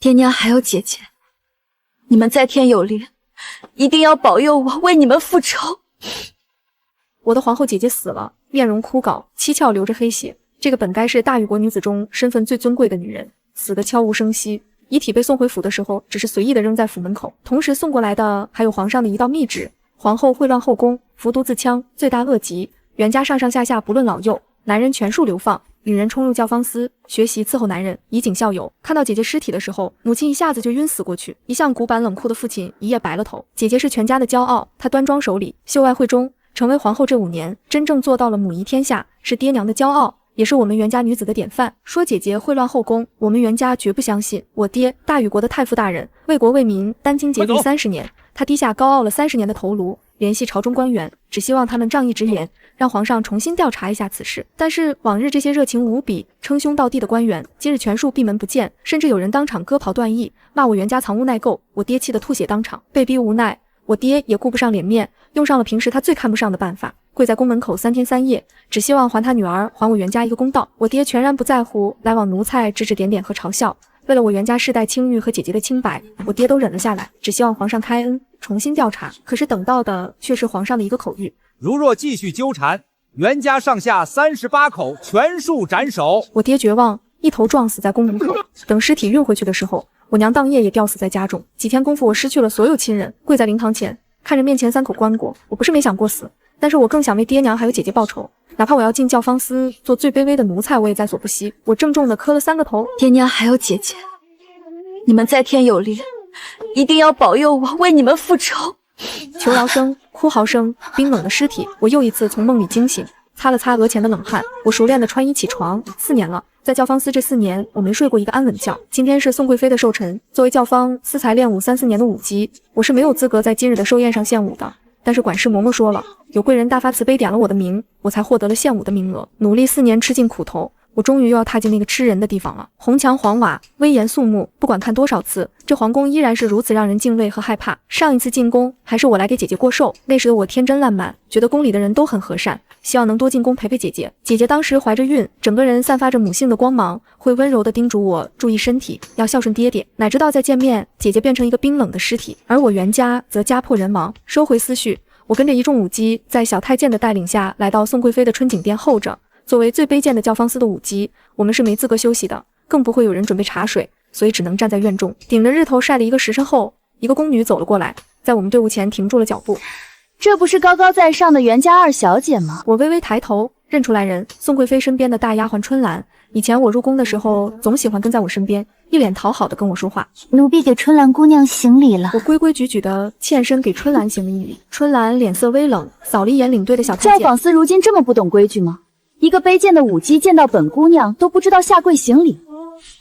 爹娘还有姐姐，你们在天有灵，一定要保佑我为你们复仇。我的皇后姐姐死了，面容枯槁，七窍流着黑血。这个本该是大禹国女子中身份最尊贵的女人，死得悄无声息。遗体被送回府的时候，只是随意的扔在府门口。同时送过来的还有皇上的一道密旨：皇后秽乱后宫，服毒自戕，罪大恶极。袁家上上下下不论老幼，男人全数流放，女人冲入教坊司学习伺候男人，以儆效尤。看到姐姐尸体的时候，母亲一下子就晕死过去。一向古板冷酷的父亲一夜白了头。姐姐是全家的骄傲，她端庄守礼，秀外慧中，成为皇后这5年，真正做到了母仪天下，是爹娘的骄傲，也是我们袁家女子的典范。说姐姐秽乱后宫，我们袁家绝不相信。我爹大禹国的太傅大人，为国为民殚精竭虑30年，他低下高傲了30年的头颅，联系朝中官员，只希望他们仗义直言，让皇上重新调查一下此事。但是往日这些热情无比、称兄道弟的官员，今日全数闭门不见，甚至有人当场割袍断义，骂我袁家藏污纳垢。我爹气得吐血当场，被逼无奈，我爹也顾不上脸面，用上了平时他最看不上的办法，跪在宫门口3天3夜，只希望还他女儿，还我袁家一个公道。我爹全然不在乎来往奴才指指点点和嘲笑，为了我袁家世代清誉和姐姐的清白，我爹都忍了下来，只希望皇上开恩，重新调查。可是等到的却是皇上的一个口谕：如若继续纠缠，袁家上下38口全数斩首。我爹绝望，一头撞死在宫门口。等尸体运回去的时候，我娘当夜也吊死在家中。几天功夫，我失去了所有亲人，跪在灵堂前，看着面前3口棺椁。我不是没想过死，但是我更想为爹娘还有姐姐报仇，哪怕我要进教坊司做最卑微的奴才，我也在所不惜。我郑重地磕了3个头。爹娘还有姐姐，你们在天有灵，一定要保佑我为你们复仇。求饶声、哭嚎声，冰冷的尸体，我又一次从梦里惊醒，擦了擦额前的冷汗，我熟练地穿衣起床。4年了，在教坊司这4年，我没睡过一个安稳觉。今天是宋贵妃的寿辰，作为教坊司才练武3、4年的武姬，我是没有资格在今日的寿宴上献武的。但是管事嬷嬷说了，有贵人大发慈悲点了我的名，我才获得了献武的名额。努力4年，吃尽苦头，我终于又要踏进那个吃人的地方了。红墙黄瓦，威严肃穆，不管看多少次，这皇宫依然是如此让人敬畏和害怕。上一次进宫还是我来给姐姐过寿，那时的我天真烂漫，觉得宫里的人都很和善，希望能多进宫陪陪姐姐。姐姐当时怀着孕，整个人散发着母性的光芒，会温柔地叮嘱我注意身体，要孝顺爹爹。哪知道再见面，姐姐变成一个冰冷的尸体，而我袁家则家破人亡。收回思绪，我跟着一众武姬，在小太监的带领下来到宋贵妃的春景殿候着。作为最卑贱的教坊司的武姬，我们是没资格休息的，更不会有人准备茶水，所以只能站在院中，顶着日头晒了1个时辰后，一个宫女走了过来，在我们队伍前停住了脚步。这不是高高在上的袁家2小姐吗？我微微抬头，认出来人，宋贵妃身边的大丫鬟春兰。以前我入宫的时候，总喜欢跟在我身边，一脸讨好的跟我说话。奴婢给春兰姑娘行礼了。我规规矩矩的欠身给春兰行了一礼。春兰脸色微冷，扫了一眼领队的小太监。教坊司如今这么不懂规矩吗？一个卑贱的武姬见到本姑娘都不知道下跪行礼，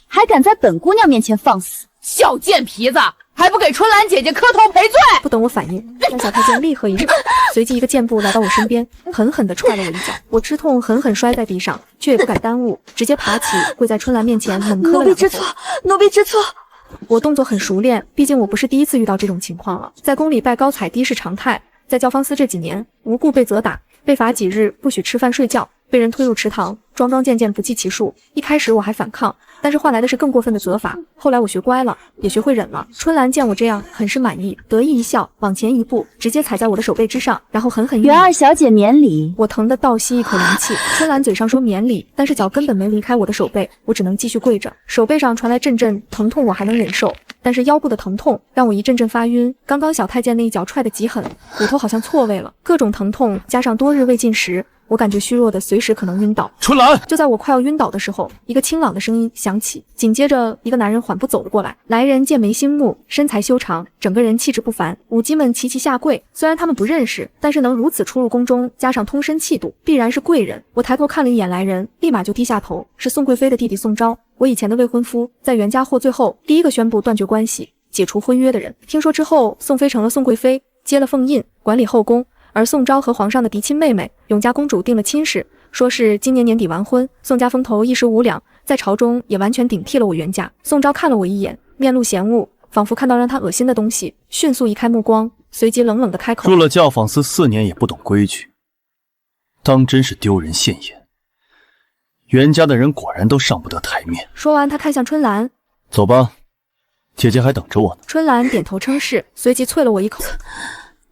还敢在本姑娘面前放肆，小贱皮子，还不给春兰姐姐磕头赔罪！不等我反应，那小太监厉喝一声，随即一个箭步来到我身边，狠狠地踹了我一脚。我吃痛，狠狠摔在地上，却也不敢耽误，直接爬起，跪在春兰面前猛磕了2个头。奴婢知错，奴婢知错。我动作很熟练，毕竟我不是第一次遇到这种情况了。在宫里拜高踩低是常态，在教坊司这几年，无故被责打，被罚几日不许吃饭睡觉，被人推入池塘，桩件件不计其数。一开始我还反抗，但是换来的是更过分的责罚。后来我学乖了，也学会忍了。春兰见我这样，很是满意，得意一笑，往前一步，直接踩在我的手背之上，然后狠狠袁2小姐免礼。我疼得倒吸一口凉气。春兰嘴上说免礼，但是脚根本没离开我的手背，我只能继续跪着。手背上传来阵阵疼痛，我还能忍受，但是腰部的疼痛让我一阵阵发晕。刚刚小太监那一脚踹得极狠，骨头好像错位了，各种疼痛加上多日未进食，我感觉虚弱的随时可能晕倒。春兰，就在我快要晕倒的时候，一个清朗的声音响起，紧接着一个男人缓步走了过来。来人剑眉星目，身材修长，整个人气质不凡。武姬们齐齐下跪，虽然他们不认识，但是能如此出入宫中，加上通身气度，必然是贵人。我抬头看了一眼来人，立马就低下头，是宋贵妃的弟弟宋昭，我以前的未婚夫，在袁家获罪后第一个宣布断绝关系、解除婚约的人。听说之后，宋妃成了宋贵妃，接了凤印，管理后宫。而宋昭和皇上的嫡亲妹妹永嘉公主定了亲事，说是今年年底完婚。宋家风头一时无两，在朝中也完全顶替了我袁家。宋昭看了我一眼，面露嫌恶，仿佛看到让他恶心的东西，迅速移开目光，随即冷冷地开口：入了教坊司4年也不懂规矩，当真是丢人现眼。袁家的人果然都上不得台面。说完，他看向春兰：走吧，姐姐还等着我呢。春兰点头称是，随即啐了我一口。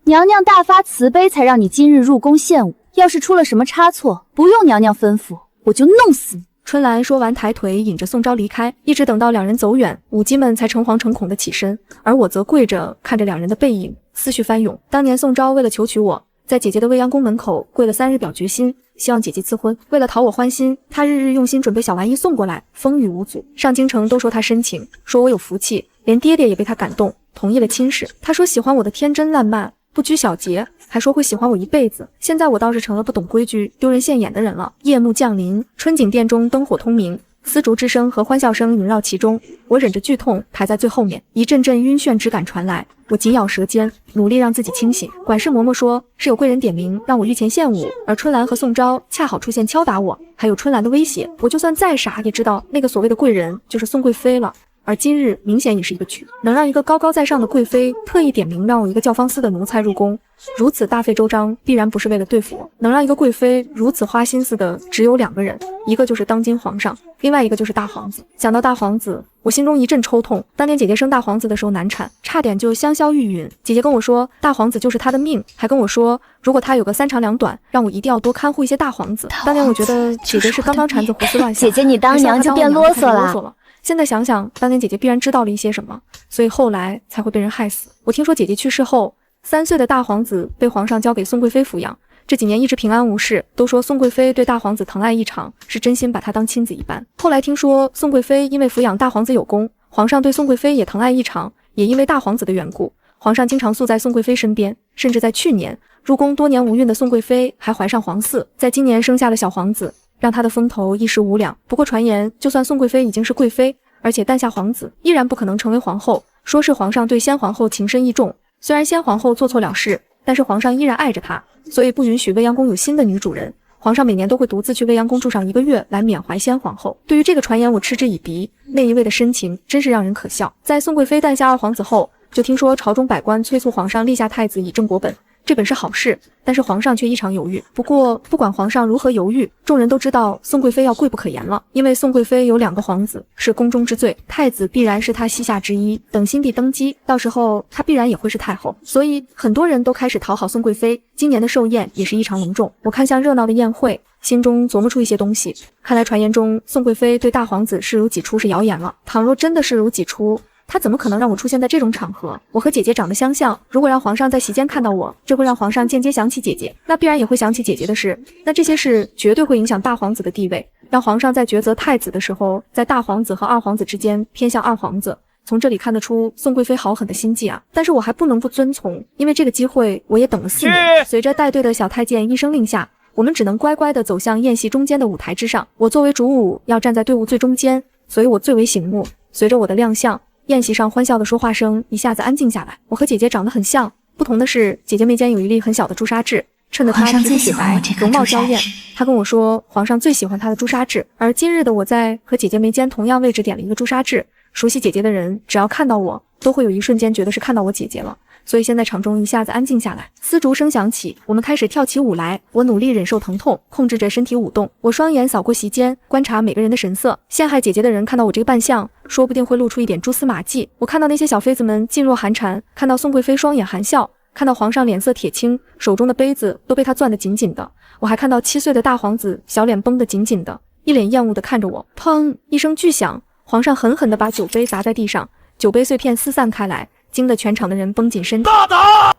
娘娘大发慈悲，才让你今日入宫献舞。要是出了什么差错，不用娘娘吩咐，我就弄死你。春兰说完，抬腿引着宋昭离开，一直等到两人走远，舞姬们才诚惶诚恐地起身，而我则跪着看着两人的背影，思绪翻涌。当年宋昭为了求娶我，在姐姐的未央宫门口跪了3日，表决心，希望姐姐赐婚。为了讨我欢心，他日日用心准备小玩意送过来，风雨无阻。上京城都说他深情，说我有福气，连爹爹也被他感动，同意了亲事。他说喜欢我的天真烂漫，不拘小节，还说会喜欢我一辈子。现在我倒是成了不懂规矩、丢人现眼的人了。夜幕降临，春景殿中灯火通明，丝竹之声和欢笑声萦绕其中。我忍着剧痛排在最后面，一阵阵晕眩之感传来，我紧咬舌尖，努力让自己清醒。管事嬷嬷说是有贵人点名让我御前献舞，而春兰和宋昭恰好出现敲打我，还有春兰的威胁。我就算再傻也知道那个所谓的贵人就是宋贵妃了。而今日明显也是一个局，能让一个高高在上的贵妃特意点名让我一个教坊司的奴才入宫，如此大费周章，必然不是为了对付我。能让一个贵妃如此花心思的只有2个人，一个就是当今皇上，另外一个就是大皇子。想到大皇子，我心中一阵抽痛。当年姐姐生大皇子的时候难产，差点就香消玉殒。姐姐跟我说大皇子就是她的命，还跟我说如果她有个3长2短，让我一定要多看护一些大皇子。当年我觉得姐姐是刚刚产子胡思乱想，姐姐你当娘就变啰嗦了。现在想想，当年姐姐必然知道了一些什么，所以后来才会被人害死。我听说姐姐去世后，3岁的大皇子被皇上交给宋贵妃抚养，这几年一直平安无事，都说宋贵妃对大皇子疼爱异常，是真心把他当亲子一般。后来听说宋贵妃因为抚养大皇子有功，皇上对宋贵妃也疼爱异常，也因为大皇子的缘故，皇上经常宿在宋贵妃身边，甚至在去年入宫多年无孕的宋贵妃还怀上皇嗣，在今年生下了小皇子，让他的风头一时无两。不过传言，就算宋贵妃已经是贵妃，而且诞下皇子，依然不可能成为皇后。说是皇上对先皇后情深意重，虽然先皇后做错了事，但是皇上依然爱着她，所以不允许未央宫有新的女主人。皇上每年都会独自去未央宫住上1个月，来缅怀先皇后。对于这个传言，我嗤之以鼻，那一味的深情真是让人可笑。在宋贵妃诞下2皇子后，就听说朝中百官催促皇上立下太子以正国本。这本是好事，但是皇上却异常犹豫。不过不管皇上如何犹豫，众人都知道宋贵妃要跪不可言了，因为宋贵妃有2个皇子，是宫中之最，太子必然是她膝下之一。等新帝登基，到时候她必然也会是太后，所以很多人都开始讨好宋贵妃。今年的寿宴也是异常隆重，我看向热闹的宴会，心中琢磨出一些东西。看来传言中宋贵妃对大皇子视如己出是谣言了。倘若真的视如己出，他怎么可能让我出现在这种场合？我和姐姐长得相像，如果让皇上在席间看到我，这会让皇上间接想起姐姐，那必然也会想起姐姐的事，那这些事绝对会影响大皇子的地位，让皇上在抉择太子的时候，在大皇子和2皇子之间偏向2皇子。从这里看得出宋贵妃好狠的心计啊！但是我还不能不遵从，因为这个机会我也等了4年。随着带队的小太监一声令下，我们只能乖乖地走向宴席中间的舞台之上。我作为主舞，要站在队伍最中间，所以我最为醒目。随着我的亮相，宴席上欢笑的说话声一下子安静下来。我和姐姐长得很像，不同的是姐姐眉间有一粒很小的朱砂痣，衬得她皮肤雪白，容貌娇艳。她跟我说皇上最喜欢她的朱砂痣，而今日的我在和姐姐眉间同样位置点了一个朱砂痣。熟悉姐姐的人只要看到我，都会有一瞬间觉得是看到我姐姐了。所以现在场中一下子安静下来，丝竹声响起，我们开始跳起舞来。我努力忍受疼痛，控制着身体舞动。我双眼扫过席间，观察每个人的神色。陷害姐姐的人看到我这个扮相，说不定会露出一点蛛丝马迹。我看到那些小妃子们噤若寒蝉，看到宋贵妃双眼含笑，看到皇上脸色铁青，手中的杯子都被他攥得紧紧的。我还看到7岁的大皇子小脸绷得紧紧的，一脸厌恶地看着我。砰一声巨响，皇上狠狠地把酒杯砸在地上，酒杯碎片四散开来，惊得全场的人绷紧身体。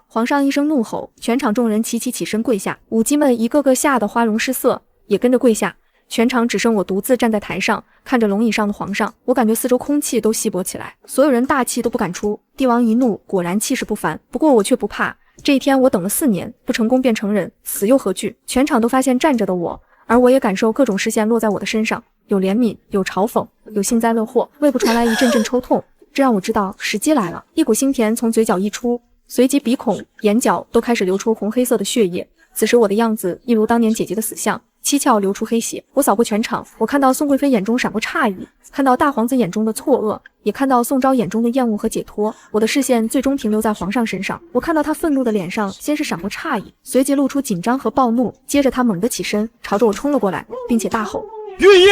皇上一声怒吼，全场众人齐齐起身跪下，舞姬们一个个吓得花容失色，也跟着跪下。全场只剩我独自站在台上，看着龙椅上的皇上。我感觉四周空气都稀薄起来，所有人大气都不敢出。帝王一怒，果然气势不凡。不过我却不怕，这一天我等了4年，不成功便成仁，死又何惧？全场都发现站着的我，而我也感受各种视线落在我的身上，有怜悯，有嘲讽，有幸灾乐祸。胃部传来一阵阵抽痛，这让我知道时机来了。一股腥甜从嘴角溢出，随即鼻孔、眼角都开始流出红黑色的血液。此时我的样子一如当年姐姐的死相，七窍流出黑血。我扫过全场，我看到宋贵妃眼中闪过诧异，看到大皇子眼中的错愕，也看到宋昭眼中的厌恶和解脱。我的视线最终停留在皇上身上，我看到他愤怒的脸上先是闪过诧异，随即露出紧张和暴怒，接着他猛地起身，朝着我冲了过来，并且大吼：“御医，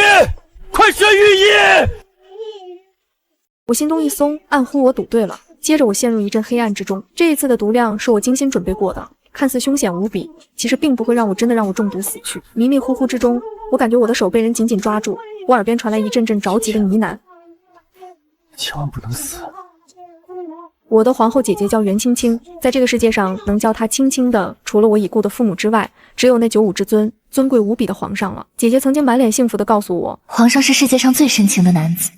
快射御医！”我心中一松，暗呼我赌对了。接着我陷入一阵黑暗之中。这一次的毒量是我精心准备过的，看似凶险无比，其实并不会让我真的让我中毒死去。迷迷糊糊之中，我感觉我的手被人紧紧抓住，我耳边传来一阵阵着急的呢喃：千万不能死。我的皇后姐姐叫袁青青，在这个世界上能叫她青青的，除了我已故的父母之外，只有那95之尊，尊贵无比的皇上了。姐姐曾经满脸幸福地告诉我，皇上是世界上最深情的男子。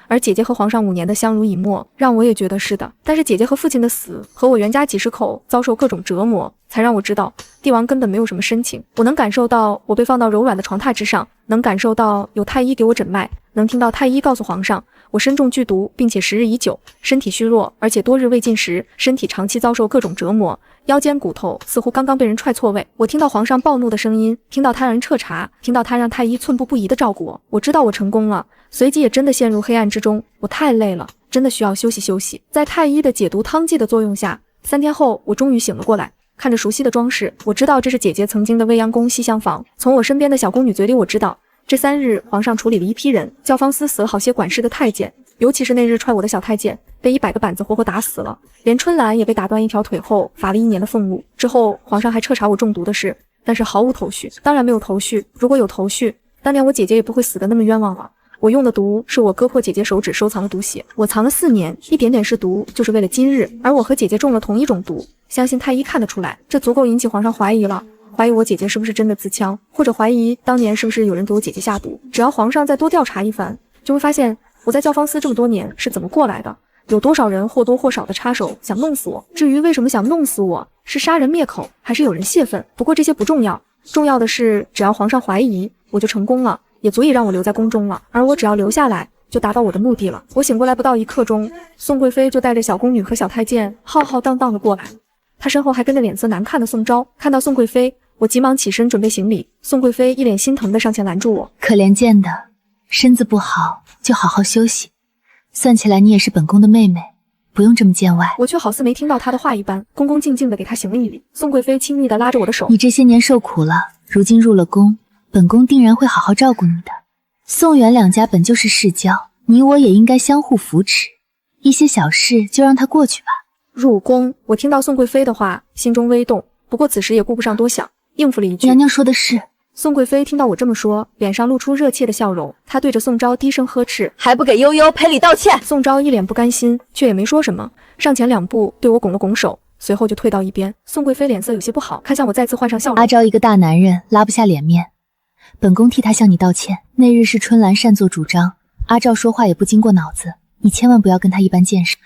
而姐姐和皇上5年的相濡以沫，让我也觉得是的。但是姐姐和父亲的死，和我袁家几十口遭受各种折磨，才让我知道帝王根本没有什么深情。我能感受到我被放到柔软的床榻之上，能感受到有太医给我诊脉，能听到太医告诉皇上我身中剧毒，并且时日已久，身体虚弱，而且多日未进食，身体长期遭受各种折磨，腰间骨头似乎刚刚被人踹错位。我听到皇上暴怒的声音，听到他让人彻查，听到他让太医寸步不移地照顾我。我知道我成功了，随即也真的陷入黑暗之中。我太累了，真的需要休息休息。在太医的解毒汤剂的作用下，3天后我终于醒了过来。看着熟悉的装饰，我知道这是姐姐曾经的未央宫西厢房。从我身边的小宫女嘴里我知道，这3日皇上处理了一批人，教坊司死了好些管事的太监，尤其是那日踹我的小太监，被100个板子活活打死了，连春兰也被打断1条腿后罚了1年的俸禄。之后皇上还彻查我中毒的事，但是毫无头绪。当然没有头绪，如果有头绪，当年我姐姐也不会死得那么冤枉了。我用的毒是我割破姐姐手指收藏的毒血，我藏了4年，一点点是毒，就是为了今日。而我和姐姐中了同一种毒，相信太医看得出来，这足够引起皇上怀疑了。怀疑我姐姐是不是真的自枪，或者怀疑当年是不是有人给我姐姐下毒。只要皇上再多调查一番，就会发现我在教坊司这么多年是怎么过来的，有多少人或多或少的插手想弄死我。至于为什么想弄死我，是杀人灭口，还是有人泄愤，不过这些不重要，重要的是只要皇上怀疑，我就成功了，也足以让我留在宫中了。而我只要留下来，就达到我的目的了。我醒过来不到1刻钟，宋贵妃就带着小宫女和小太监浩浩荡荡的过来，她身后还跟着脸色难看的宋昭。看到宋贵妃，我急忙起身准备行礼，宋贵妃一脸心疼的上前拦住我：可怜见的，身子不好就好好休息，算起来你也是本宫的妹妹，不用这么见外。我却好似没听到她的话一般，恭恭敬敬的给她行了一礼。宋贵妃亲昵的拉着我的手：你这些年受苦了，如今入了宫，本宫定然会好好照顾你的。宋袁两家本就是世交，你我也应该相互扶持，一些小事就让它过去吧。入宫，我听到宋贵妃的话，心中微动，不过此时也顾不上多想，应付了一句：娘娘说的是。宋贵妃听到我这么说，脸上露出热切的笑容，她对着宋昭低声呵斥：还不给悠悠赔礼道歉？宋昭一脸不甘心，却也没说什么，上前2步对我拱了拱手，随后就退到一边。宋贵妃脸色有些不好，看向我再次换上笑容：阿昭一个大男人拉不下脸面，本宫替他向你道歉。那日是春兰擅作主张，阿昭说话也不经过脑子，你千万不要跟他一般见识。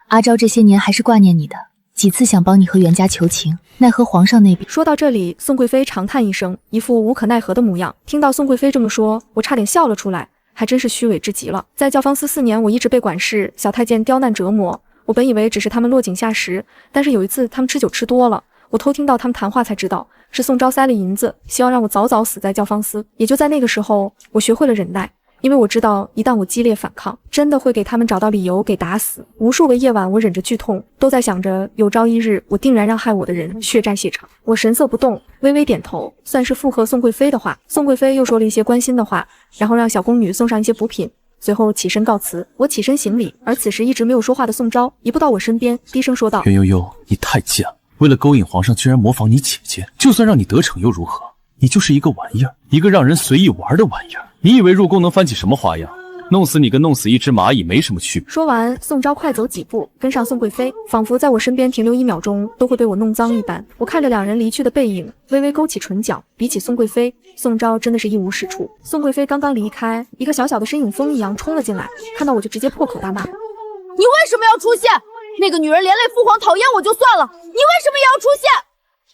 阿昭这些年还是挂念你的，几次想帮你和袁家求情，奈何皇上那边……说到这里，宋贵妃长叹一声，一副无可奈何的模样。听到宋贵妃这么说，我差点笑了出来，还真是虚伪至极了。在教坊司4年，我一直被管事、小太监刁难折磨，我本以为只是他们落井下石，但是有一次他们吃酒吃多了，我偷听到他们谈话才知道，是宋昭塞了银子，希望让我早早死在教坊司。也就在那个时候，我学会了忍耐。因为我知道，一旦我激烈反抗，真的会给他们找到理由给打死。无数个夜晚，我忍着剧痛，都在想着有朝一日，我定然让害我的人血债血偿。我神色不动，微微点头，算是附和宋贵妃的话。宋贵妃又说了一些关心的话，然后让小宫女送上一些补品，随后起身告辞。我起身行礼，而此时一直没有说话的宋昭一步到我身边，低声说道：袁悠悠，你太贱了，为了勾引皇上，居然模仿你姐姐，就算让你得逞又如何？你就是一个玩意儿，一个让人随意玩的玩意儿。你以为入宫能翻起什么花样？弄死你跟弄死一只蚂蚁没什么区别。说完，宋昭快走几步，跟上宋贵妃，仿佛在我身边停留1秒钟都会被我弄脏一般。我看着2人离去的背影，微微勾起唇角。比起宋贵妃，宋昭真的是一无是处。宋贵妃刚刚离开，一个小小的身影风一样冲了进来，看到我就直接破口大骂：你为什么要出现？那个女人连累父皇讨厌我就算了，你为什么也要出现？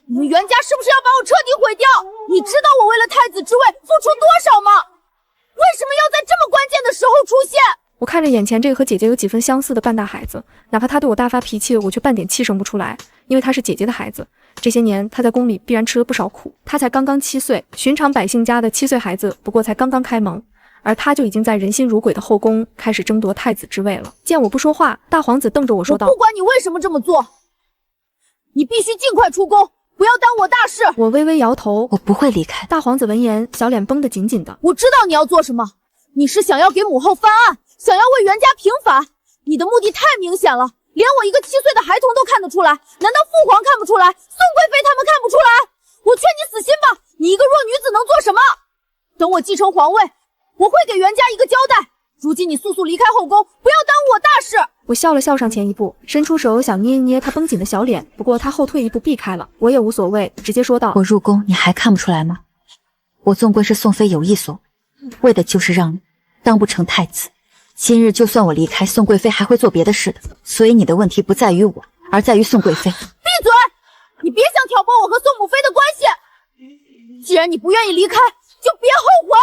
你们袁家是不是要把我彻底毁掉？你知道我为了太子之位付出多少吗？为什么要在这么关键的时候出现？我看着眼前这个和姐姐有几分相似的半大孩子，哪怕他对我大发脾气，我却半点气生不出来，因为他是姐姐的孩子。这些年他在宫里必然吃了不少苦，他才刚刚7岁，寻常百姓家的7岁孩子不过才刚刚开蒙，而他就已经在人心如鬼的后宫开始争夺太子之位了。见我不说话，大皇子瞪着我说道：我不管你为什么这么做，你必须尽快出宫，不要耽误我大事。我微微摇头，我不会离开。大皇子闻言，小脸绷得紧紧的。我知道你要做什么，你是想要给母后翻案，想要为袁家平反，你的目的太明显了，连我一个7岁的孩童都看得出来，难道父皇看不出来？宋贵妃他们看不出来？我劝你死心吧，你一个弱女子能做什么？等我继承皇位，我会给袁家一个交代。如今你速速离开后宫，不要耽误我大事。我笑了笑，上前一步，伸出手想捏一捏他绷紧的小脸，不过他后退一步避开了，我也无所谓，直接说道：我入宫你还看不出来吗？我纵归是宋妃有意所为的就是让你当不成太子。今日就算我离开，宋贵妃还会做别的事的，所以你的问题不在于我，而在于宋贵妃。闭嘴！你别想挑拨我和宋母妃的关系。既然你不愿意离开，就别后悔。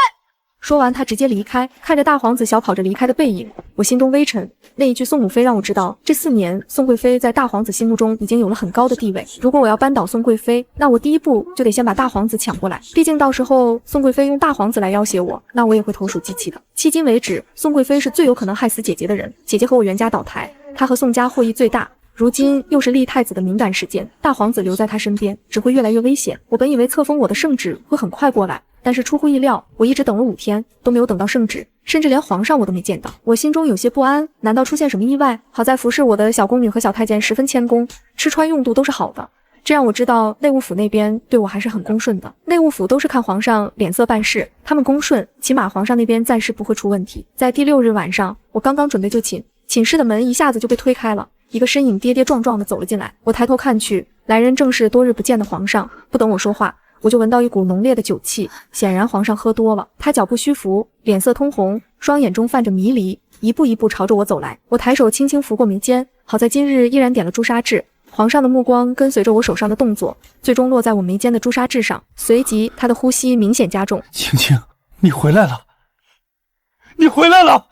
说完，他直接离开，看着大皇子小跑着离开的背影，我心中微沉。那一句宋母妃让我知道，这4年宋贵妃在大皇子心目中已经有了很高的地位。如果我要扳倒宋贵妃，那我第一步就得先把大皇子抢过来。毕竟到时候宋贵妃用大皇子来要挟我，那我也会投鼠忌器的。迄今为止，宋贵妃是最有可能害死姐姐的人。姐姐和我袁家倒台，她和宋家获益最大。如今又是立太子的敏感时间，大皇子留在他身边只会越来越危险。我本以为册封我的圣旨会很快过来，但是出乎意料，我一直等了5天都没有等到圣旨，甚至连皇上我都没见到。我心中有些不安，难道出现什么意外？好在服侍我的小宫女和小太监十分谦恭，吃穿用度都是好的，这让我知道内务府那边对我还是很恭顺的。内务府都是看皇上脸色办事，他们恭顺，起码皇上那边暂时不会出问题。在第6日晚上，我刚刚准备就寝，寝室的门一下子就被推开了，一个身影跌跌撞撞的走了进来。我抬头看去，来人正是多日不见的皇上。不等我说话，我就闻到一股浓烈的酒气，显然皇上喝多了。他脚步虚浮，脸色通红，双眼中泛着迷离，一步一步朝着我走来。我抬手轻轻拂过眉间，好在今日依然点了朱砂痣。皇上的目光跟随着我手上的动作，最终落在我眉间的朱砂痣上，随即他的呼吸明显加重。青青，你回来了，你回来了，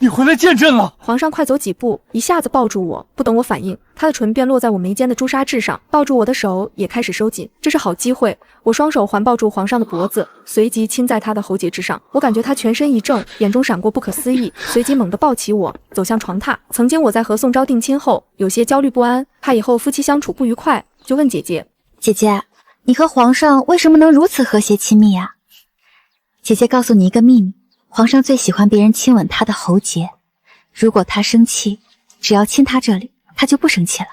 你回来见朕了！皇上快走几步，一下子抱住我，不等我反应，他的唇便落在我眉间的朱砂痣上，抱住我的手也开始收紧。这是好机会，我双手环抱住皇上的脖子，随即亲在他的喉结之上。我感觉他全身一怔，眼中闪过不可思议，随即猛地抱起我，走向床榻。曾经我在和宋昭定亲后，有些焦虑不安，怕以后夫妻相处不愉快，就问姐姐：姐姐，你和皇上为什么能如此和谐亲密呀？姐姐告诉你一个秘密，皇上最喜欢别人亲吻他的喉结，如果他生气，只要亲他这里，他就不生气了。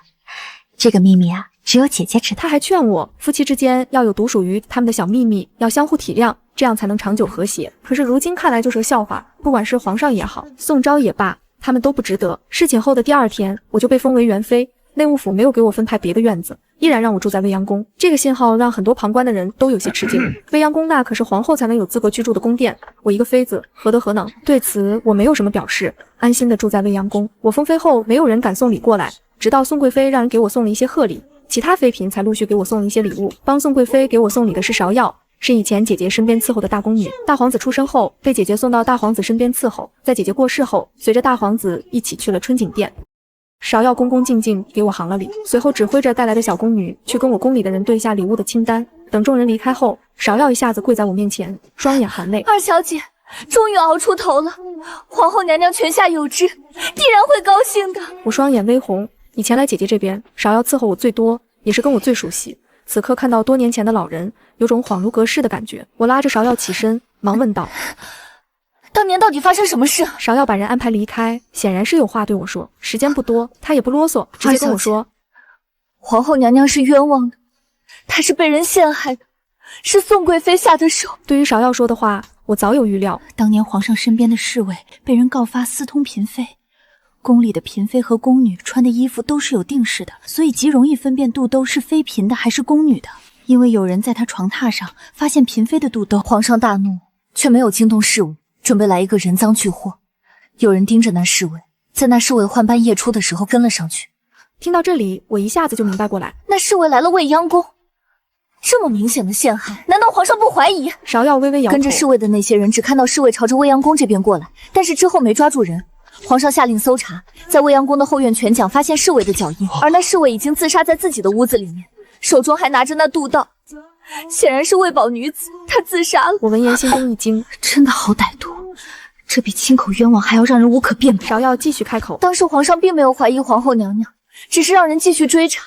这个秘密啊，只有姐姐知道。他还劝我，夫妻之间要有独属于他们的小秘密，要相互体谅，这样才能长久和谐。可是如今看来就是个笑话，不管是皇上也好，宋昭也罢，他们都不值得。事情后的第2天，我就被封为元妃，内务府没有给我分派别的院子，依然让我住在未央宫。这个信号让很多旁观的人都有些吃惊。未央宫那可是皇后才能有资格居住的宫殿，我一个妃子何德何能？对此我没有什么表示，安心的住在未央宫。我封妃后，没有人敢送礼过来，直到宋贵妃让人给我送了一些贺礼，其他妃嫔才陆续给我送了一些礼物。帮宋贵妃给我送礼的是芍药，是以前姐姐身边伺候的大宫女。大皇子出生后，被姐姐送到大皇子身边伺候，在姐姐过世后，随着大皇子一起去了春景殿。芍药恭恭敬敬给我行了礼，随后指挥着带来的小宫女去跟我宫里的人对下礼物的清单。等众人离开后，芍药一下子跪在我面前，双眼含泪。二小姐终于熬出头了，皇后娘娘泉下有知，必然会高兴的。我双眼微红，以前来姐姐这边，芍药伺候我最多，也是跟我最熟悉。此刻看到多年前的老人，有种恍如隔世的感觉。我拉着芍药起身，忙问道：当年到底发生什么事？芍药把人安排离开，显然是有话对我说。时间不多，她也不啰嗦，直接跟我说：皇后娘娘是冤枉的，她是被人陷害的，是宋贵妃下的手。对于芍药说的话，我早有预料。当年皇上身边的侍卫被人告发私通嫔妃，宫里的嫔妃和宫女穿的衣服都是有定式的，所以极容易分辨肚兜是妃嫔的还是宫女的。因为有人在她床榻上发现嫔妃的肚兜，皇上大怒，却没有惊动侍卫，准备来一个人赃俱获。有人盯着那侍卫，在那侍卫换班夜出的时候跟了上去。听到这里，我一下子就明白过来，那侍卫来了未央宫，这么明显的陷害，难道皇上不怀疑？芍药微微摇头。跟着侍卫的那些人只看到侍卫朝着未央宫这边过来，但是之后没抓住人。皇上下令搜查，在未央宫的后院泉角发现侍卫的脚印，而那侍卫已经自杀在自己的屋子里面，手中还拿着那肚刀，显然是为保女子，他自杀了。我闻言心中一惊，真的好歹毒，这比亲口冤枉还要让人无可辩驳。芍药继续开口，当时皇上并没有怀疑皇后娘娘，只是让人继续追查，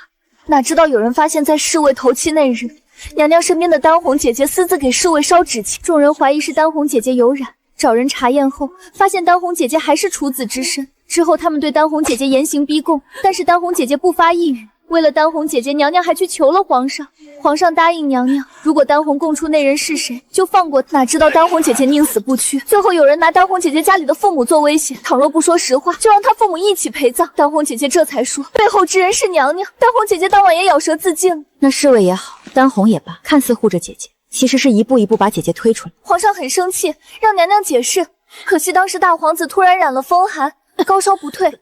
哪知道有人发现在侍卫头七那日，娘娘身边的丹红姐姐私自给侍卫烧纸钱，众人怀疑是丹红姐姐有染，找人查验后发现丹红姐姐还是处子之身，之后他们对丹红姐姐严刑逼供，但是丹红姐姐不发一语。为了丹红姐姐，娘娘还去求了皇上，皇上答应娘娘，如果丹红供出那人是谁，就放过她。哪知道丹红姐姐宁死不屈，最后有人拿丹红姐姐家里的父母做威胁，倘若不说实话，就让她父母一起陪葬。丹红姐姐这才说背后之人是娘娘。丹红姐姐当晚也咬舌自尽了。那侍卫也好，丹红也罢，看似护着姐姐，其实是一步一步把姐姐推出来。皇上很生气，让娘娘解释，可惜当时大皇子突然染了风寒，高烧不退，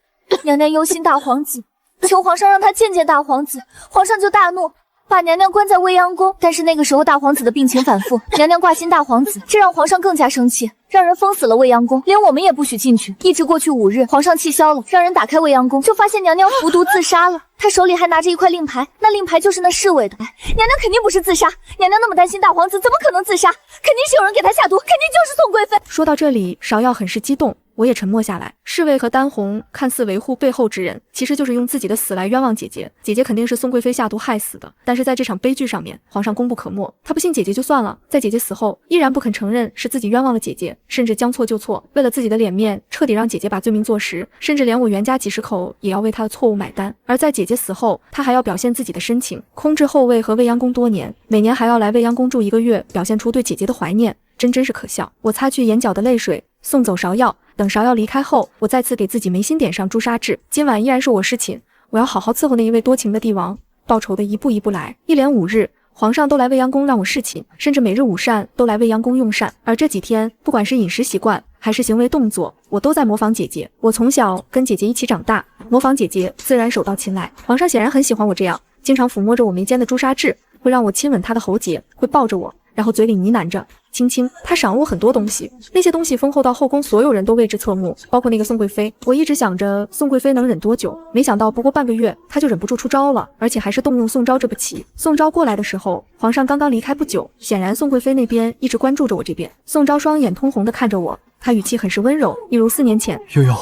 娘娘忧心大皇子，求皇上让他见见大皇子，皇上就大怒，把娘娘关在未央宫。但是那个时候大皇子的病情反复，娘娘挂心大皇子，这让皇上更加生气，让人封死了未央宫，连我们也不许进去。一直过去5日，皇上气消了，让人打开未央宫，就发现娘娘服毒自杀了。她手里还拿着一块令牌，那令牌就是那侍卫的。娘娘肯定不是自杀，娘娘那么担心大皇子，怎么可能自杀？肯定是有人给她下毒，肯定就是宋贵妃。说到这里，芍药很是激动，我也沉默下来。侍卫和丹红看似维护背后之人，其实就是用自己的死来冤枉姐姐。姐姐肯定是宋贵妃下毒害死的，但是在这场悲剧上面，皇上功不可没。他不信姐姐就算了，在姐姐死后依然不肯承认是自己冤枉了姐姐，甚至将错就错，为了自己的脸面，彻底让姐姐把罪名坐实，甚至连我袁家几十口也要为他的错误买单。而在姐姐死后，他还要表现自己的深情，空置后卫和未央宫多年，每年还要来未央宫住1个月，表现出对姐姐的怀念，真是可笑。我擦去眼角的泪水，送走芍药。等芍药离开后，我再次给自己眉心点上朱砂痣。今晚依然是我侍寝，我要好好伺候那一位多情的帝王，报仇的一步一步来。一连5日，皇上都来未央宫让我侍寝，甚至每日午膳都来未央宫用膳。而这几天，不管是饮食习惯还是行为动作，我都在模仿姐姐。我从小跟姐姐一起长大，模仿姐姐自然手到擒来。皇上显然很喜欢我这样，经常抚摸着我眉间的朱砂痣，会让我亲吻他的喉结，会抱着我，然后嘴里呢喃着亲亲。他赏我很多东西，那些东西丰厚到后宫所有人都为之侧目，包括那个宋贵妃。我一直想着宋贵妃能忍多久，没想到不过半个月，她就忍不住出招了，而且还是动用宋昭这步棋。宋昭过来的时候，皇上刚刚离开不久，显然宋贵妃那边一直关注着我这边。宋昭双眼通红的看着我，他语气很是温柔，一如4年前。悠悠，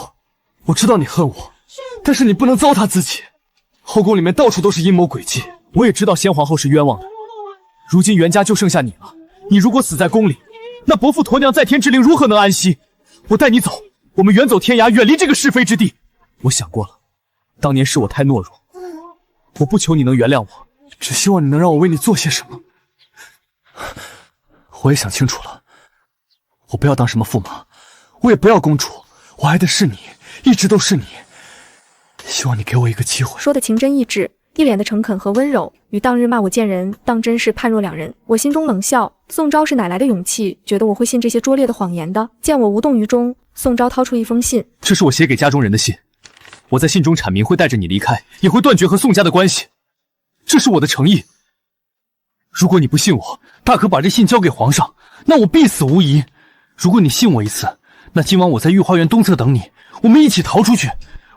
我知道你恨我，但是你不能糟蹋自己。后宫里面到处都是阴谋诡计，我也知道先皇后是冤枉的，如今袁家就剩下你了。你如果死在宫里，那伯父驮娘在天之灵如何能安息？我带你走，我们远走天涯，远离这个是非之地。我想过了，当年是我太懦弱，我不求你能原谅我，只希望你能让我为你做些什么。我也想清楚了，我不要当什么驸马，我也不要公主，我爱的是你，一直都是你。希望你给我一个机会。说的情真意挚，一脸的诚恳和温柔，与当日骂我贱人当真是判若两人。我心中冷笑，宋昭是哪来的勇气，觉得我会信这些拙劣的谎言的？见我无动于衷，宋昭掏出一封信，这是我写给家中人的信，我在信中阐明会带着你离开，也会断绝和宋家的关系，这是我的诚意。如果你不信我，大可把这信交给皇上，那我必死无疑。如果你信我一次，那今晚我在御花园东侧等你，我们一起逃出去。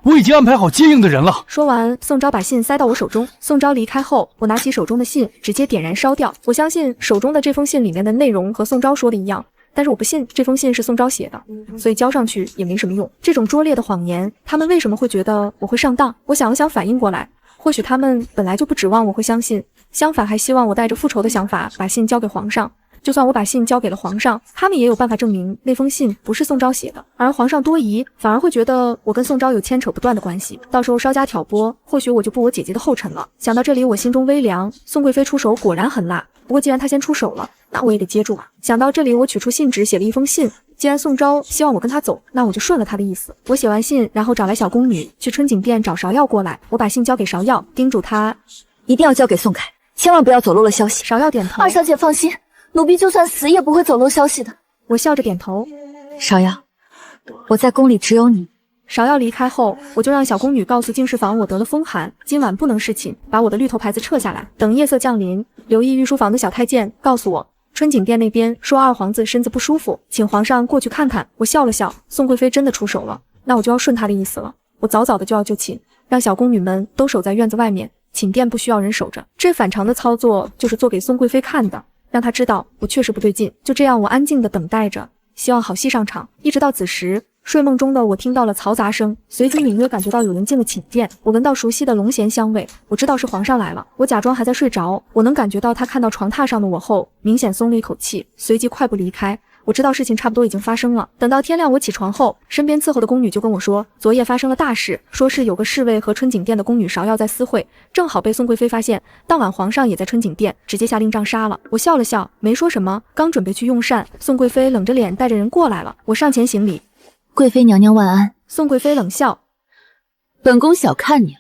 我已经安排好接应的人了。说完，宋昭把信塞到我手中。宋昭离开后，我拿起手中的信，直接点燃烧掉。我相信手中的这封信里面的内容和宋昭说的一样，但是我不信这封信是宋昭写的，所以交上去也没什么用。这种拙劣的谎言，他们为什么会觉得我会上当？我想了想，反应过来，或许他们本来就不指望我会相信，相反还希望我带着复仇的想法把信交给皇上。就算我把信交给了皇上，他们也有办法证明那封信不是宋昭写的，而皇上多疑，反而会觉得我跟宋昭有牵扯不断的关系，到时候稍加挑拨，或许我就步我姐姐的后尘了。想到这里，我心中微凉，宋贵妃出手果然很辣，不过既然她先出手了，那我也得接住啊。想到这里，我取出信纸写了一封信，既然宋昭希望我跟他走，那我就顺了他的意思。我写完信，然后找来小宫女去春景殿找芍药过来，我把信交给芍药，叮嘱她一定要交给宋凯，千万不要走漏了消息。芍药点头，二小姐放心，奴婢就算死也不会走漏消息的。我笑着点头。芍药，我在宫里只有你。芍药离开后，我就让小宫女告诉净室房我得了风寒，今晚不能侍寝，把我的绿头牌子撤下来。等夜色降临，留意御书房的小太监告诉我，春景殿那边说二皇子身子不舒服，请皇上过去看看。我笑了笑，宋贵妃真的出手了，那我就要顺她的意思了。我早早的就要就寝，让小宫女们都守在院子外面，寝殿不需要人守着。这反常的操作就是做给宋贵妃看的，让她知道我确实不对劲。就这样，我安静的等待着，希望好戏上场。一直到子时，睡梦中的我听到了嘈杂声，随即隐约感觉到有人进了寝殿。我闻到熟悉的龙涎香味，我知道是皇上来了。我假装还在睡着，我能感觉到他看到床榻上的我后，明显松了一口气，随即快步离开。我知道事情差不多已经发生了。等到天亮我起床后，身边伺候的宫女就跟我说，昨夜发生了大事，说是有个侍卫和春景殿的宫女芍药在私会，正好被宋贵妃发现。当晚皇上也在春景殿，直接下令杖杀了。我笑了笑，没说什么，刚准备去用膳，宋贵妃冷着脸带着人过来了。我上前行礼，贵妃娘娘万安。宋贵妃冷笑，本宫小看你了，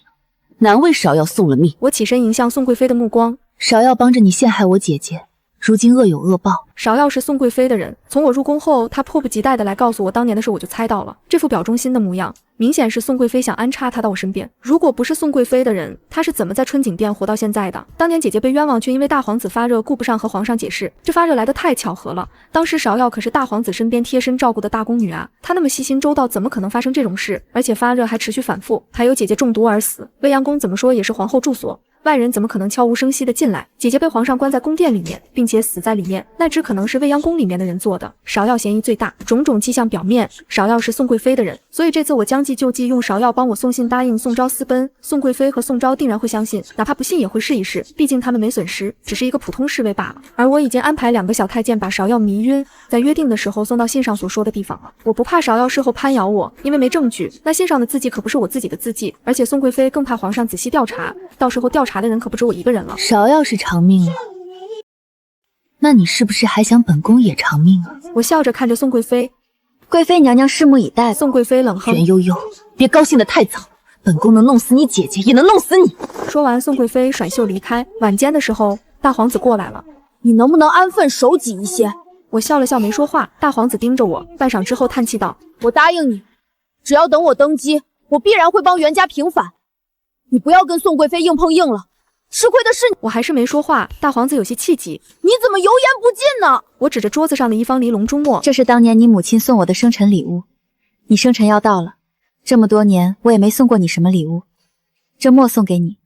难为芍药送了命。我起身迎向宋贵妃的目光，芍药帮着你陷害我姐姐，如今恶有恶报。芍药是宋贵妃的人，从我入宫后，她迫不及待的来告诉我当年的事，我就猜到了。这副表忠心的模样，明显是宋贵妃想安插她到我身边。如果不是宋贵妃的人，她是怎么在春景殿活到现在的？当年姐姐被冤枉，却因为大皇子发热顾不上和皇上解释，这发热来得太巧合了。当时芍药可是大皇子身边贴身照顾的大宫女啊，她那么细心周到，怎么可能发生这种事？而且发热还持续反复，还有姐姐中毒而死。未央宫怎么说也是皇后住所，外人怎么可能悄无声息的进来？姐姐被皇上关在宫殿里面，并且死在里面，那只可能是未央宫里面的人做的。芍药嫌疑最大，种种迹象表面，芍药是宋贵妃的人，所以这次我将计就计，用芍药帮我送信，答应宋昭私奔。宋贵妃和宋昭定然会相信，哪怕不信也会试一试，毕竟他们没损失，只是一个普通侍卫罢了。而我已经安排2个小太监把芍药迷晕，在约定的时候送到信上所说的地方了。我不怕芍药事后攀咬我，因为没证据，那信上的字迹可不是我自己的字迹，而且宋贵妃更怕皇上仔细调查，到时候调查的人可不止我一个人了。芍药是偿命了，那你是不是还想本宫也偿命啊？我笑着看着宋贵妃，贵妃娘娘拭目以待。宋贵妃冷哼，袁悠悠，别高兴得太早，本宫能弄死你姐姐，也能弄死你。说完，宋贵妃甩袖离开。晚间的时候，大皇子过来了，你能不能安分守己一些？我笑了笑没说话。大皇子盯着我，半晌之后叹气道，我答应你，只要等我登基，我必然会帮袁家平反。你不要跟宋贵妃硬碰硬了，吃亏的是你。我还是没说话。大皇子有些气急，你怎么油盐不进呢？我指着桌子上的一方梨龙珠墨，这是当年你母亲送我的生辰礼物，你生辰要到了，这么多年我也没送过你什么礼物，这墨送给你，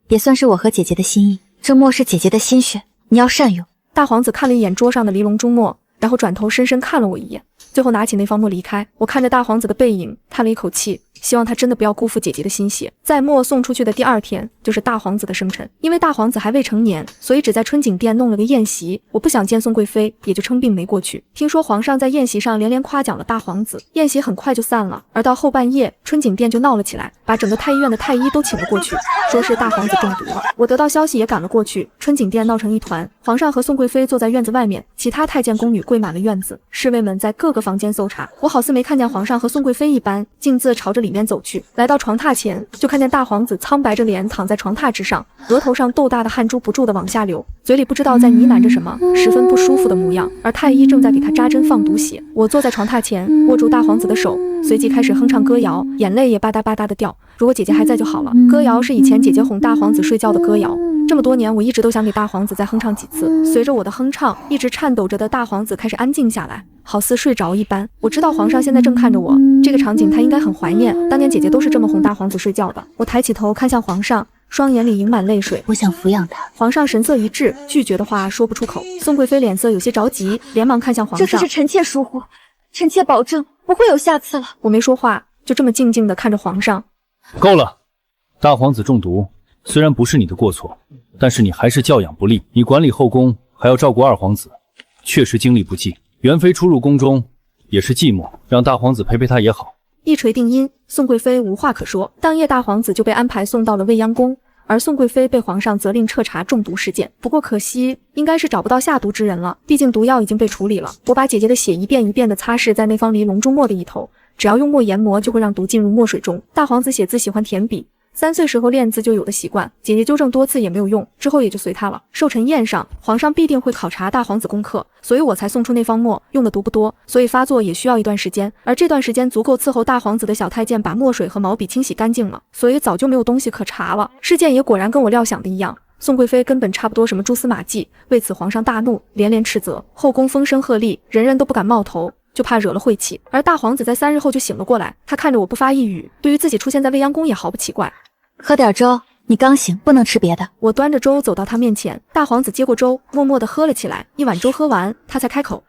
也算是我和姐姐的心意。这墨是姐姐的心血，你要善用。大皇子看了一眼桌上的梨龙珠墨，然后转头深深看了我一眼，最后拿起那方墨离开。我看着大皇子的背影，叹了一口气，希望他真的不要辜负姐姐的心血。在墨送出去的第2天，就是大皇子的生辰。因为大皇子还未成年，所以只在春景殿弄了个宴席。我不想见宋贵妃，也就称病没过去。听说皇上在宴席上连连夸奖了大皇子，宴席很快就散了。而到后半夜，春景殿就闹了起来，把整个太医院的太医都请了过去，说是大皇子中毒了。我得到消息也赶了过去，春景殿闹成一团。皇上和宋贵妃坐在院子外面，其他太监宫女跪满了院子，侍卫们在各个房间搜查。我好似没看见皇上和宋贵妃一般，径自朝着里面走去。来到床榻前，就看见大皇子苍白着脸躺在床榻之上，额头上豆大的汗珠不住的往下流，嘴里不知道在呢喃着什么，十分不舒服的模样。而太医正在给他扎针放毒血。我坐在床榻前，握住大皇子的手，随即开始哼唱歌谣，眼泪也吧嗒吧嗒的掉。如果姐姐还在就好了。歌谣是以前姐姐哄大皇子睡觉的歌谣，这么多年我一直都想给大皇子再哼唱几次。随着我的哼唱，一直颤抖着的大皇子开始安静下来，好似睡着一般。我知道皇上现在正看着我，这个场景他应该很怀念，当年姐姐都是这么哄大皇子睡觉的。我抬起头看向皇上，双眼里盈满泪水。我想抚养他。皇上神色一滞，拒绝的话说不出口。宋贵妃脸色有些着急，连忙看向皇上，这次是臣妾疏忽，臣妾保证不会有下次了。我没说话，就这么静静地看着皇上。够了，大皇子中毒，虽然不是你的过错，但是你还是教养不力。你管理后宫，还要照顾2皇子，确实精力不济。元妃出入宫中也是寂寞，让大皇子陪陪她也好。一锤定音，宋贵妃无话可说。当夜大皇子就被安排送到了未央宫，而宋贵妃被皇上责令彻查中毒事件。不过可惜，应该是找不到下毒之人了，毕竟毒药已经被处理了。我把姐姐的血一遍一遍地擦拭在那方梨龙珠墨的一头，只要用墨研磨，就会让毒进入墨水中。大皇子写字喜欢填笔，3岁时候练字就有的习惯，姐姐纠正多次也没有用，之后也就随他了。寿辰宴上，皇上必定会考察大皇子功课，所以我才送出那方墨，用的毒不多，所以发作也需要一段时间，而这段时间足够伺候大皇子的小太监把墨水和毛笔清洗干净了，所以早就没有东西可查了。事件也果然跟我料想的一样，宋贵妃根本查不多什么蛛丝马迹，为此皇上大怒，连连斥责，后宫风声鹤唳，人人都不敢冒头，就怕惹了晦气。而大皇子在3日后就醒了过来，他看着我不发一语，对于自己出现在未央宫也毫不奇怪。喝点粥，你刚醒，不能吃别的。我端着粥走到他面前，大皇子接过粥，默默地喝了起来。一碗粥喝完，他才开口：“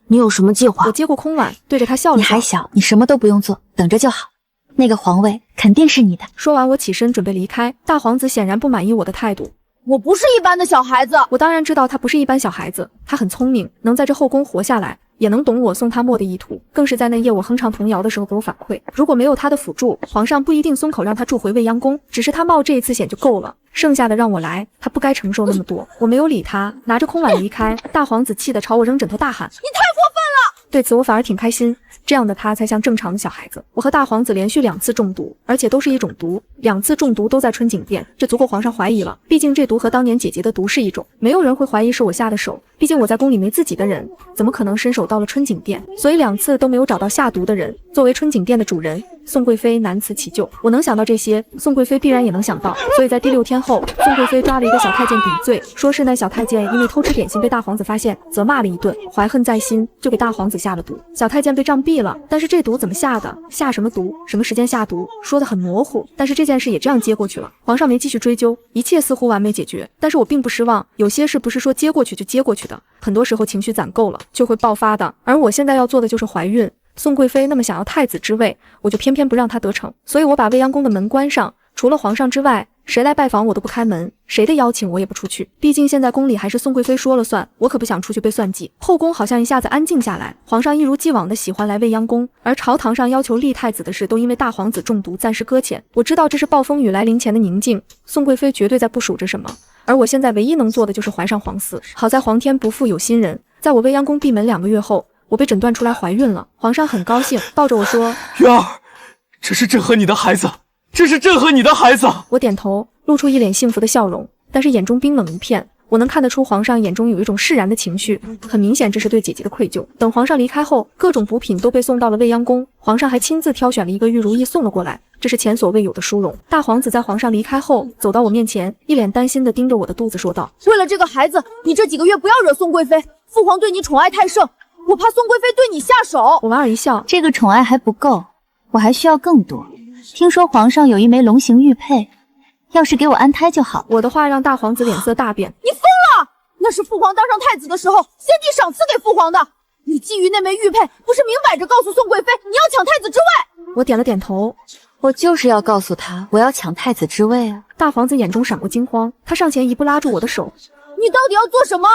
你有什么计划？”我接过空碗，对着他笑了笑。你还小，你什么都不用做，等着就好。那个皇位肯定是你的。说完，我起身准备离开。大皇子显然不满意我的态度。我不是一般的小孩子。我当然知道他不是一般小孩子，他很聪明，能在这后宫活下来，也能懂我送他墨的意图，更是在那夜我哼唱童谣的时候给我反馈，如果没有他的辅助，皇上不一定松口让他住回未央宫，只是他冒这一次险就够了，剩下的让我来，他不该承受那么多。我没有理他，拿着空碗离开。大皇子气得朝我扔枕头大喊：“你太过分了！”对此我反而挺开心，这样的他才像正常的小孩子。我和大皇子连续2次中毒，而且都是一种毒，2次中毒都在春景殿，这足够皇上怀疑了。毕竟这毒和当年姐姐的毒是一种，没有人会怀疑是我下的手。毕竟我在宫里没自己的人，怎么可能伸手到了春景殿？所以2次都没有找到下毒的人。作为春景殿的主人，宋贵妃难辞其咎。我能想到这些，宋贵妃必然也能想到。所以在第6天后，宋贵妃抓了一个小太监顶罪，说是那小太监因为偷吃点心被大皇子发现，责骂了一顿，怀恨在心，就给大皇子下了毒。小太监被杖毙了，但是这毒怎么下的？下什么毒？什么时间下毒？说得很模糊，但是这件事也这样接过去了。皇上没继续追究，一切似乎完美解决。但是我并不失望，有些事不是说接过去就接过去的，很多时候情绪攒够了就会爆发的。而我现在要做的就是怀孕。宋贵妃那么想要太子之位，我就偏偏不让她得逞，所以我把未央宫的门关上，除了皇上之外，谁来拜访我都不开门，谁的邀请我也不出去。毕竟现在宫里还是宋贵妃说了算，我可不想出去被算计。后宫好像一下子安静下来，皇上一如既往的喜欢来未央宫，而朝堂上要求立太子的事都因为大皇子中毒暂时搁浅。我知道这是暴风雨来临前的宁静，宋贵妃绝对在部署着什么，而我现在唯一能做的就是怀上皇嗣。好在皇天不负有心人，在我未央宫闭门2个月后，我被诊断出来怀孕了。皇上很高兴，抱着我说：“月儿，这是朕和你的孩子，这是朕和你的孩子。”我点头，露出一脸幸福的笑容，但是眼中冰冷一片。我能看得出皇上眼中有一种释然的情绪，很明显这是对姐姐的愧疚。等皇上离开后，各种补品都被送到了未央宫，皇上还亲自挑选了一个玉如意送了过来，这是前所未有的殊荣。大皇子在皇上离开后走到我面前，一脸担心地盯着我的肚子说道：“为了这个孩子，你这几个月不要惹宋贵妃，父皇对你宠爱太盛，我怕宋贵妃对你下手。”我莞尔一笑，这个宠爱还不够，我还需要更多。听说皇上有一枚龙形玉佩，要是给我安胎就好。我的话让大皇子脸色大变。你疯了！那是父皇当上太子的时候，先帝赏赐给父皇的。你觊觎那枚玉佩，不是明摆着告诉宋贵妃你要抢太子之位？我点了点头。我就是要告诉他，我要抢太子之位啊！大皇子眼中闪过惊慌，他上前一步拉住我的手。你到底要做什么？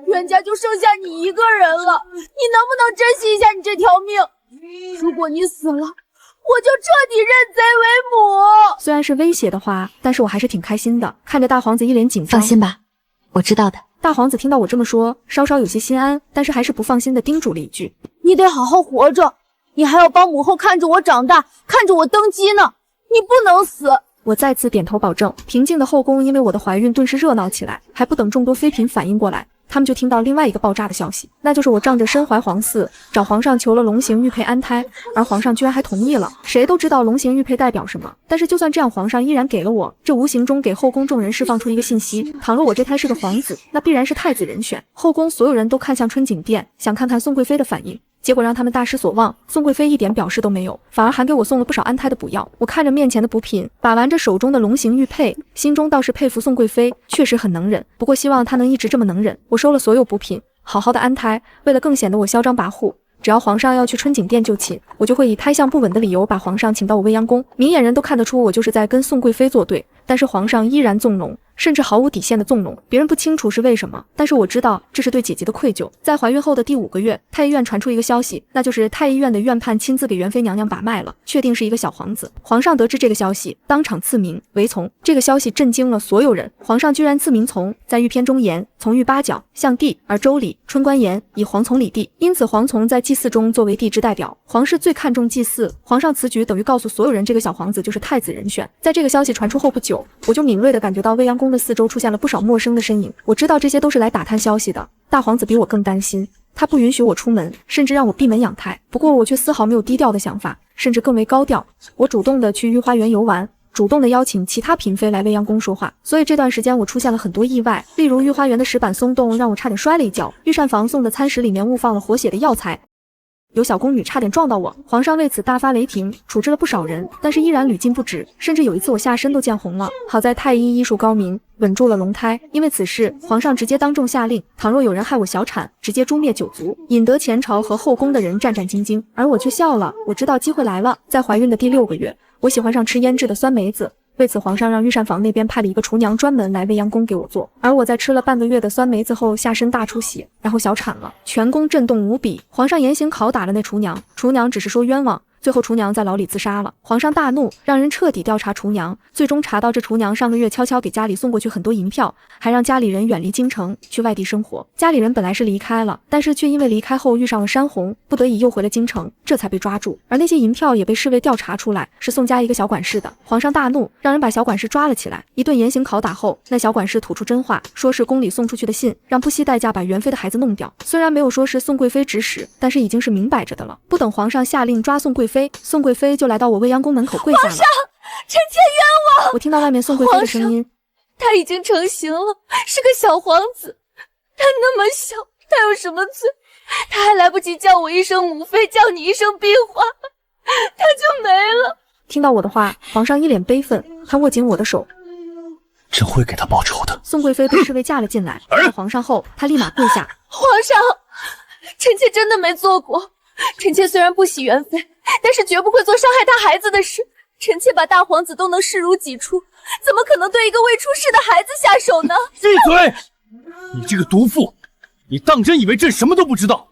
袁家就剩下你一个人了，你能不能珍惜一下你这条命？如果你死了，我就彻底认贼为母。虽然是威胁的话，但是我还是挺开心的。看着大皇子一脸紧张，放心吧，我知道的。大皇子听到我这么说，稍稍有些心安，但是还是不放心的叮嘱了一句：“你得好好活着，你还要帮母后看着我长大，看着我登基呢，你不能死。”我再次点头保证。平静的后宫因为我的怀孕顿时热闹起来，还不等众多妃嫔反应过来，他们就听到另外一个爆炸的消息，那就是我仗着身怀皇嗣，找皇上求了龙形玉佩安胎，而皇上居然还同意了。谁都知道龙形玉佩代表什么，但是就算这样，皇上依然给了我，这无形中给后宫众人释放出一个信息：倘若我这胎是个皇子，那必然是太子人选。后宫所有人都看向春景殿，想看看宋贵妃的反应。结果让他们大失所望，宋贵妃一点表示都没有，反而还给我送了不少安胎的补药。我看着面前的补品，把玩着手中的龙形玉佩，心中倒是佩服宋贵妃，确实很能忍。不过希望她能一直这么能忍。我收了所有补品，好好的安胎。为了更显得我嚣张跋扈，只要皇上要去春景殿就寝，我就会以胎相不稳的理由把皇上请到我未央宫。明眼人都看得出我就是在跟宋贵妃作对，但是皇上依然纵容，甚至毫无底线的纵容。别人不清楚是为什么，但是我知道这是对姐姐的愧疚。在怀孕后的第5个月，太医院传出一个消息，那就是太医院的院判亲自给元妃娘娘把脉了，确定是一个小皇子。皇上得知这个消息，当场赐名为从。这个消息震惊了所有人，皇上居然赐名从。在御篇中言，从御八角，象帝，而周礼、春官言以蝗从理帝，因此蝗从在祭祀中作为帝之代表。皇室最看重祭祀，皇上此举等于告诉所有人，这个小皇子就是太子人选。在这个消息传出后不久，我就敏锐地感觉到未央宫的四周出现了不少陌生的身影。我知道这些都是来打探消息的。大皇子比我更担心，他不允许我出门，甚至让我闭门养胎。不过我却丝毫没有低调的想法，甚至更为高调。我主动地去御花园游玩，主动地邀请其他嫔妃来未央宫说话。所以这段时间我出现了很多意外，例如御花园的石板松动让我差点摔了一跤，御膳房送的餐食里面误放了活血的药材，有小宫女差点撞到我，皇上为此大发雷霆，处置了不少人，但是依然屡禁不止，甚至有一次我下身都见红了。好在太医医术高明，稳住了龙胎。因为此事，皇上直接当众下令，倘若有人害我小产，直接诛灭9族，引得前朝和后宫的人战战兢兢。而我却笑了，我知道机会来了。在怀孕的第6个月，我喜欢上吃腌制的酸梅子。为此，皇上让御膳房那边派了一个厨娘专门来未央宫给我做。而我在吃了半个月的酸梅子后，下身大出血，然后小产了，全宫震动无比。皇上严刑拷打了那厨娘，厨娘只是说冤枉。最后厨娘在牢里自杀了，皇上大怒，让人彻底调查厨娘，最终查到这厨娘上个月悄悄给家里送过去很多银票，还让家里人远离京城，去外地生活。家里人本来是离开了，但是却因为离开后遇上了山洪，不得已又回了京城，这才被抓住。而那些银票也被侍卫调查出来，是宋家一个小管事的。皇上大怒，让人把小管事抓了起来，一顿严刑拷打后，那小管事吐出真话，说是宫里送出去的信，让不惜代价把元妃的孩子弄掉。虽然没有说是宋贵妃指使，但是已经是明摆着的了。不等皇上下令抓宋贵妃，宋贵妃就来到我未央宫门口跪下了。皇上，臣妾冤枉！我听到外面宋贵妃的声音，他已经成型了，是个小皇子，他那么小，他有什么罪？他还来不及叫我一声母妃，叫你一声婢花，他就没了。听到我的话，皇上一脸悲愤，他握紧我的手。朕会给他报仇的。宋贵妃被侍卫架了进来，看到皇上后，她立马跪下。皇上，臣妾真的没做过。臣妾虽然不喜元妃，但是绝不会做伤害她孩子的事。臣妾把大皇子都能视如己出，怎么可能对一个未出世的孩子下手呢？闭嘴！你这个毒妇，你当真以为朕什么都不知道？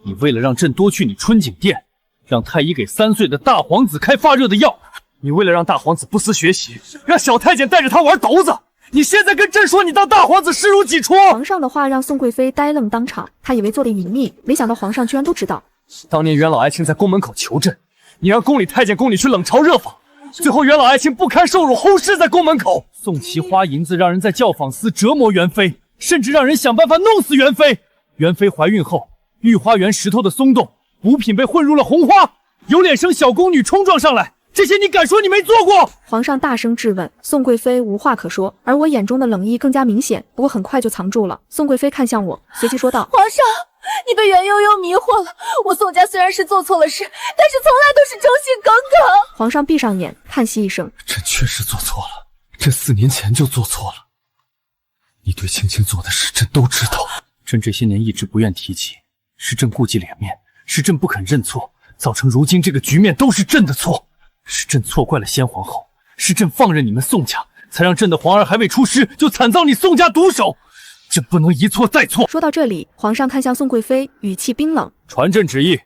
你为了让朕多去你春景殿，让太医给3岁的大皇子开发热的药，你为了让大皇子不思学习，让小太监带着他玩骰子。你现在跟朕说你当大皇子视如己出？皇上的话让宋贵妃呆愣当场，她以为做的隐秘，没想到皇上居然都知道。当年元老爱卿在宫门口求朕，你让宫里太监宫里去冷嘲热讽，最后元老爱卿不堪受辱，轰尸在宫门口。宋齐花银子让人在教坊司折磨元妃，甚至让人想办法弄死元妃。元妃怀孕后，御花园石头的松动，补品被混入了红花，有脸生小宫女冲撞上来，这些你敢说你没做过？皇上大声质问，宋贵妃无话可说，而我眼中的冷意更加明显，不过很快就藏住了。宋贵妃看向我，随即说道：皇上，你被袁悠悠迷惑了。我宋家虽然是做错了事，但是从来都是忠心耿耿。皇上闭上眼，叹息一声：朕确实做错了，朕4年前就做错了。你对青青做的事，朕都知道。朕这些年一直不愿提起，是朕顾忌脸面，是朕不肯认错，造成如今这个局面都是朕的错。是朕错怪了先皇后，是朕放任你们宋家，才让朕的皇儿还未出师就惨遭你宋家毒手。朕不能一错再错。说到这里，皇上看向宋贵妃，语气冰冷：传朕旨意，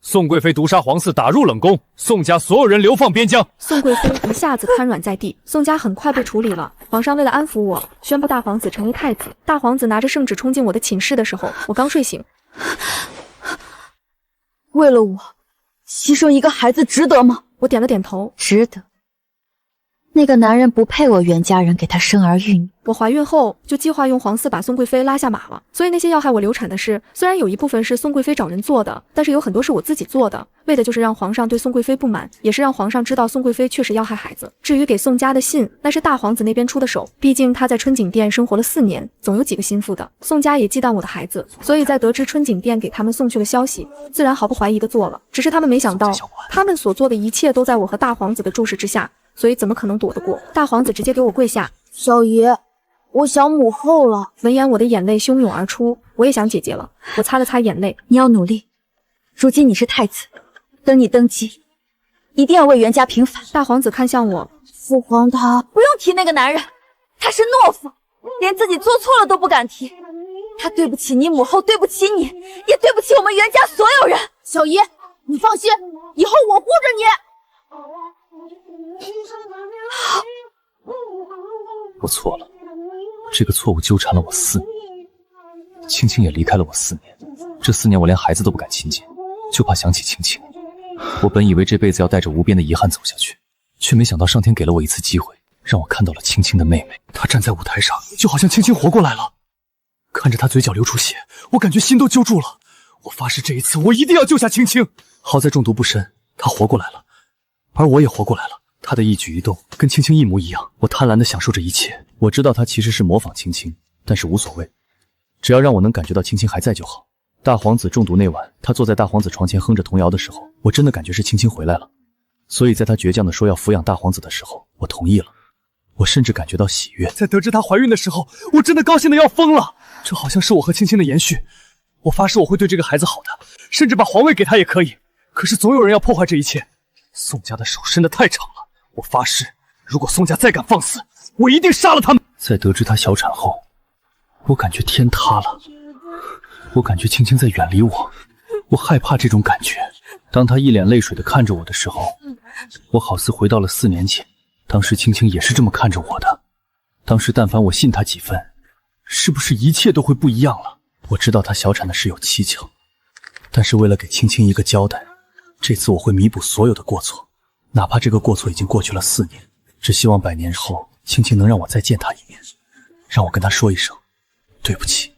宋贵妃毒杀皇嗣，打入冷宫，宋家所有人流放边疆。宋贵妃一下子瘫软在地，宋家很快被处理了。皇上为了安抚我，宣布大皇子成为太子。大皇子拿着圣旨冲进我的寝室的时候，我刚睡醒。为了我，牺牲一个孩子值得吗？我点了点头，值得。那个男人不配我袁家人给他生儿育女。我怀孕后就计划用皇嗣把宋贵妃拉下马了，所以那些要害我流产的事，虽然有一部分是宋贵妃找人做的，但是有很多是我自己做的，为的就是让皇上对宋贵妃不满，也是让皇上知道宋贵妃确实要害孩子。至于给宋家的信，那是大皇子那边出的手，毕竟他在春景殿生活了4年，总有几个心腹的。宋家也忌惮我的孩子，所以在得知春景殿给他们送去了消息，自然毫不怀疑的做了。只是他们没想到，他们所做的一切都在我和大皇子的注视之下，所以怎么可能躲得过？大皇子直接给我跪下：小爷，我想母后了。闻言，我的眼泪汹涌而出，我也想姐姐了。我擦了擦眼泪，你要努力。如今你是太子，等你登基，一定要为袁家平反。大皇子看向我：父皇他不用提那个男人，他是懦夫，连自己做错了都不敢提。他对不起你母后，对不起你，也对不起我们袁家所有人。小爷，你放心，以后我护着你。我错了，这个错误纠缠了我4年，青青也离开了我4年。这4年我连孩子都不敢亲近，就怕想起青青。我本以为这辈子要带着无边的遗憾走下去，却没想到上天给了我一次机会，让我看到了青青的妹妹。她站在舞台上，就好像青青活过来了。看着她嘴角流出血，我感觉心都揪住了。我发誓这一次我一定要救下青青。好在中毒不深，她活过来了，而我也活过来了。她的一举一动跟青青一模一样，我贪婪地享受着一切。我知道她其实是模仿青青，但是无所谓，只要让我能感觉到青青还在就好。大皇子中毒那晚，他坐在大皇子床前哼着童谣的时候，我真的感觉是青青回来了。所以在他倔强地说要抚养大皇子的时候，我同意了。我甚至感觉到喜悦。在得知她怀孕的时候，我真的高兴得要疯了。这好像是我和青青的延续。我发誓我会对这个孩子好的，甚至把皇位给他也可以。可是总有人要破坏这一切。宋家的手伸得太长了，我发誓如果宋家再敢放肆，我一定杀了他们。在得知她小产后，我感觉天塌了，我感觉青青在远离我，我害怕这种感觉。当她一脸泪水地看着我的时候，我好似回到了4年前，当时青青也是这么看着我的。当时但凡我信她几分，是不是一切都会不一样了？我知道她小产的事有蹊跷，但是为了给青青一个交代，这次我会弥补所有的过错，哪怕这个过错已经过去了4年，只希望100年后青青能让我再见她一面，让我跟她说一声对不起。